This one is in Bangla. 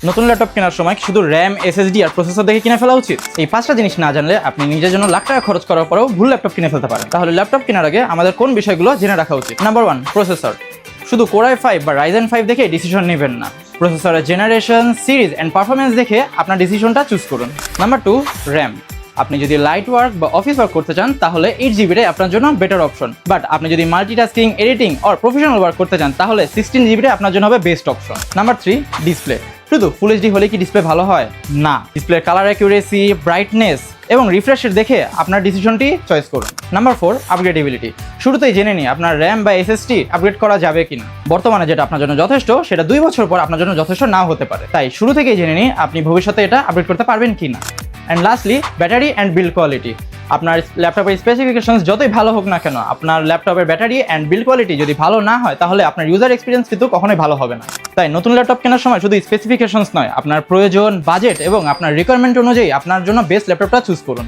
নতুন ল্যাপটপ কেনার সময় শুধু র্যাম, এসএসডি আর প্রসেসর দেখে কিনে ফেলা উচিত? এই 5টা জিনিস না জানলে আপনি নিজের জন্য লাখ টাকা খরচ করার পরেও ভুল ল্যাপটপ কিনে ফেলতে পারেন। তাহলে ল্যাপটপ কেনার আগে আমাদের কোন বিষয়গুলো জেনে রাখা উচিত? Number 1, processor. শুধু Core i5 বা Ryzen 5 দেখে ডিসিশন নেবেন না। প্রসেসরের জেনারেশন, সিরিজ অ্যান্ড পারফরমেন্স দেখে আপনার ডিসিশনটা চুজ করুন। Number 2, RAM. আপনি যদি লাইট ওয়ার্ক বা অফিস ওয়ার্ক করতে চান তাহলে 8GB আপনার জন্য বেটার অপশন। বাট আপনি যদি multitasking, editing or professional work করতে চান তাহলে 16GB আপনার জন্য হবে বেস্ট অপশন। Number 3, display. শুধু ফুল এইচডি হলে কি ডিসপ্লে ভালো হয়? না। ডিসপ্লের কালার অ্যাকুরেসি, ব্রাইটনেস এবং রিফ্রেশের দেখে আপনার ডিসিশনটি চয়েস করুন। নাম্বার 4, আপগ্রেডেবিলিটি। শুরুতেই জেনে নিন আপনার র্যাম বা এসএসডি আপগ্রেড করা যাবে কিনা। বর্তমানে যেটা আপনার জন্য যথেষ্ট সেটা 2 বছর পর আপনার জন্য যথেষ্ট নাও হতে পারে। তাই শুরু থেকেই জেনে নিন আপনি ভবিষ্যতে এটা আপগ্রেড করতে পারবেন কিনা। And lastly, battery and build quality. আপনার ল্যাপটপের স্পেসিফিকেশনস যতই ভালো হোক না কেন, আপনার ল্যাপটপের ব্যাটারি অ্যান্ড বিল্ড কোয়ালিটি যদি ভালো না হয় তাহলে আপনার ইউজার এক্সপিরিয়েন্স কিন্তু কখনোই ভালো হবে না। তাই নতুন ল্যাপটপ কেনার সময় শুধু স্পেসিফিকেশনস নয়, আপনার প্রয়োজন, বাজেট এবং আপনার রিকোয়ারমেন্ট অনুযায়ী আপনার জন্য বেস্ট ল্যাপটপটা চুজ করুন।